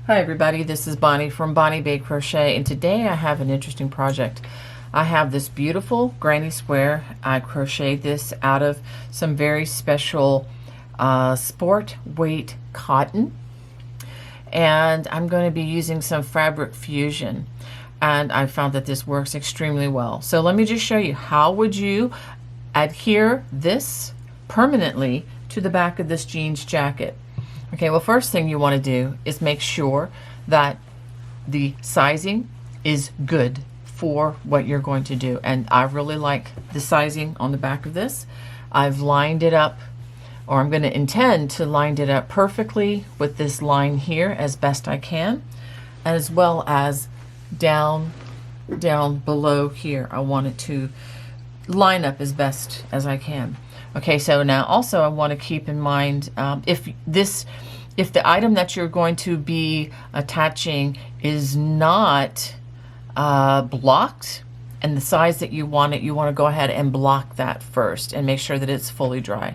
Hi everybody, this is Bonnie from Bonnie Bay Crochet, and today I have an interesting project. I have this beautiful granny square. I crocheted this out of some very special sport weight cotton, and I'm going to be using some fabric fusion, and I found that this works extremely well. So let me just show you, how would you adhere this permanently to the back of this jeans jacket. Okay, well, first thing you want to do is make sure that the sizing is good for what you're going to do. And I really like the sizing on the back of this. I've lined it up, or I'm going to intend to line it up perfectly with this line here as best I can, as well as down below here. I want it to line up as best as I can. Okay, so now also I want to keep in mind, if the item that you're going to be attaching is not blocked and the size that you want it, you want to go ahead and block that first and make sure that it's fully dry.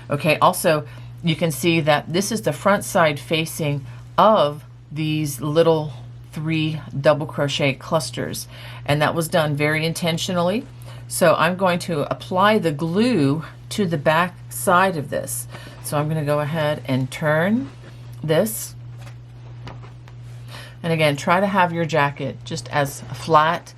Okay, also you can see that this is the front side facing of these little 3 double crochet clusters, and that was done very intentionally. So I'm going to apply the glue to the back side of this. So I'm going to go ahead and turn this. And again, try to have your jacket just as flat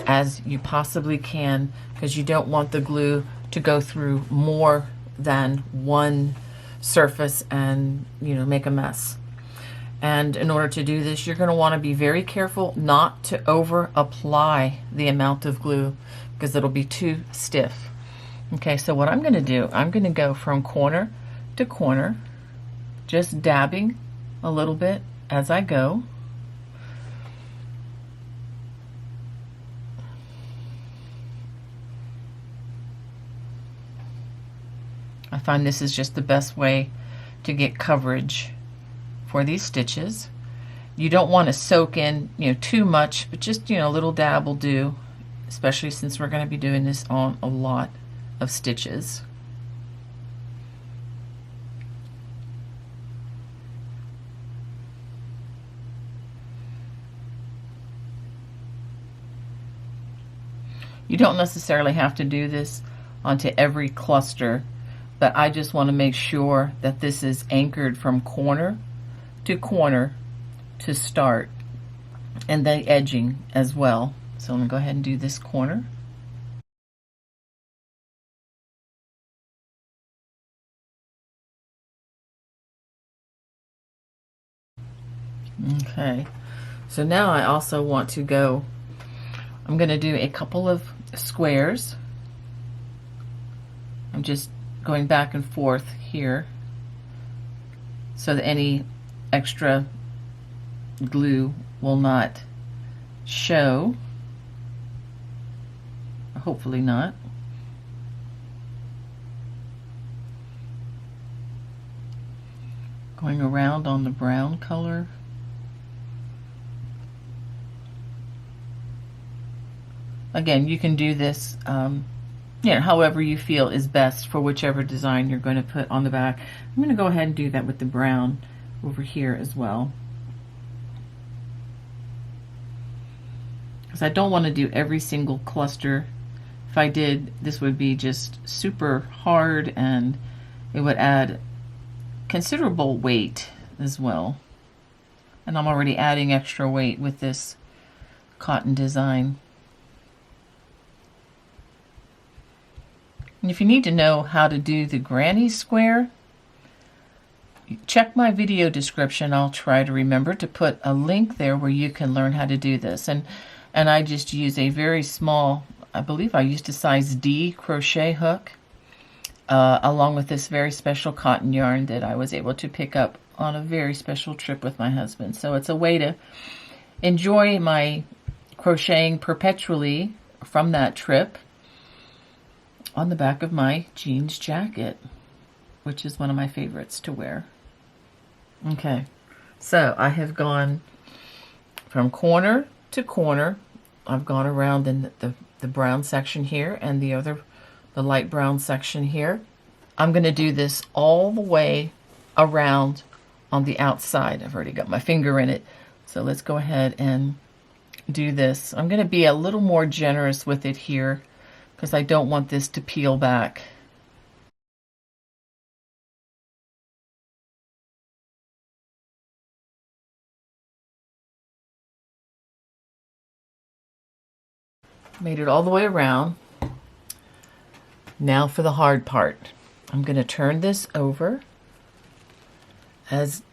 as you possibly can, because you don't want the glue to go through more than one surface and, you know, make a mess. And in order to do this, you're going to want to be very careful not to over apply the amount of glue, because it'll be too stiff. Okay, so what I'm going to do, I'm going to go from corner to corner, just dabbing a little bit as I go. I find this is just the best way to get coverage for these stitches. You don't want to soak in, too much, but just, a little dab will do, especially since we're going to be doing this on a lot of stitches. You don't necessarily have to do this onto every cluster, but I just want to make sure that this is anchored from corner to start, and the edging as well. So I'm going to go ahead and do this corner. Okay, so now I also want to go, I'm going to do a couple of squares. I'm just going back and forth here so that any extra glue will not show. Hopefully not. Going around on the brown color. Again, you can do this however you feel is best for whichever design you're going to put on the back. I'm going to go ahead and do that with the brown over here as well, because I don't want to do every single cluster. If I did, this would be just super hard, and it would add considerable weight as well. And I'm already adding extra weight with this cotton design. And if you need to know how to do the granny square, check my video description. I'll try to remember to put a link there where you can learn how to do this. And I just use a very small, I believe I used a size D crochet hook, along with this very special cotton yarn that I was able to pick up on a very special trip with my husband. So it's a way to enjoy my crocheting perpetually from that trip on the back of my jeans jacket, which is one of my favorites to wear. Okay, so I have gone from corner to corner. I've gone around in the brown section here and the light brown section here. I'm going to do this all the way around on the outside. I've already got my finger in it. So let's go ahead and do this. I'm going to be a little more generous with it here because I don't want this to peel back. Made it all the way around. Now for the hard part. I'm going to turn this over as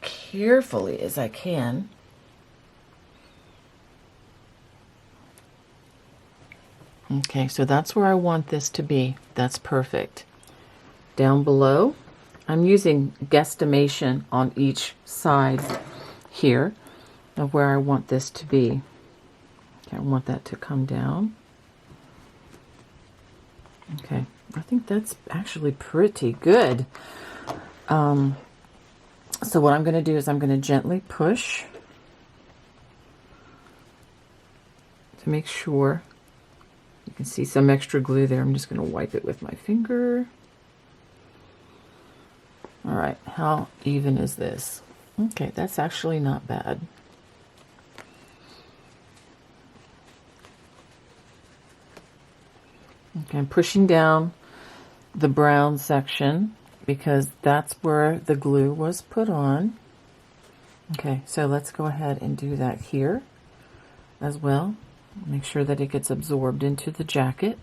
carefully as I can. Okay, so that's where I want this to be. That's perfect. Down below, I'm using guesstimation on each side here of where I want this to be. Okay, I want that to come down. Okay, I think that's actually pretty good. So what I'm going to do is I'm going to gently push to make sure. You can see some extra glue there. I'm just going to wipe it with my finger. All right, how even is this? Okay, that's actually not bad. Okay, I'm pushing down the brown section because that's where the glue was put on. Okay, so let's go ahead and do that here as well. Make sure that it gets absorbed into the jacket.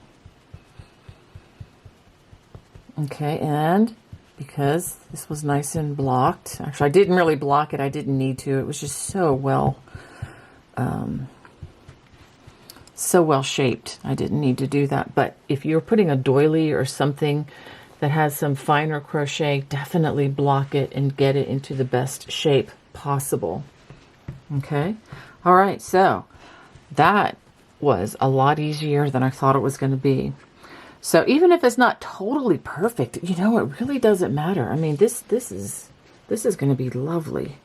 Okay, and because this was nice and blocked, actually I didn't really block it, I didn't need to, it was just so well shaped. I didn't need to do that. But if you're putting a doily or something that has some finer crochet, definitely block it and get it into the best shape possible. Okay, all right, so that was a lot easier than I thought it was going to be. So even if it's not totally perfect, you know, it really doesn't matter. I mean, this is going to be lovely.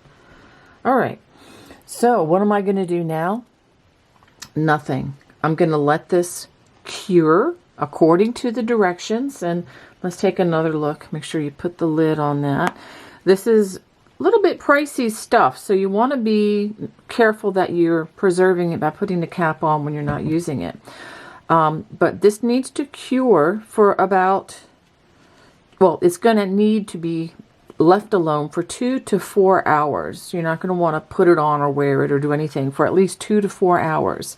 All right, so what am I going to do now? Nothing. I'm going to let this cure according to the directions, and let's take another look. Make sure you put the lid on that. This is a little bit pricey stuff, so you want to be careful that you're preserving it by putting the cap on when you're not using it. But this needs to cure for about, well, it's going to need to be left alone for 2 to 4 hours. You're not going to want to put it on or wear it or do anything for at least 2 to 4 hours.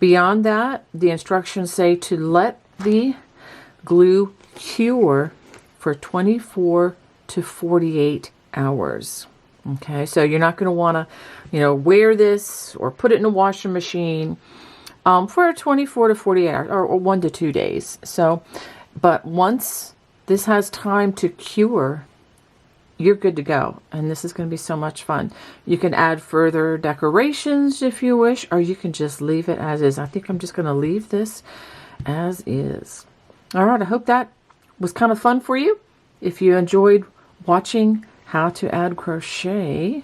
Beyond that, the instructions say to let the glue cure for 24 to 48 hours. Okay, so you're not going to want to, you know, wear this or put it in a washing machine for 24 to 48 hours or 1 to 2 days. So, but once this has time to cure, you're good to go. And this is going to be so much fun. You can add further decorations if you wish, or you can just leave it as is. I think I'm just going to leave this as is. All right, I hope that was kind of fun for you. If you enjoyed watching how to add crochet,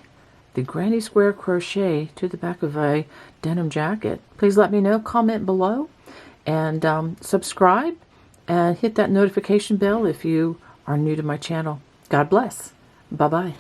the granny square crochet to the back of a denim jacket, please let me know, comment below, and subscribe and hit that notification bell if you are new to my channel. God bless. Bye-bye.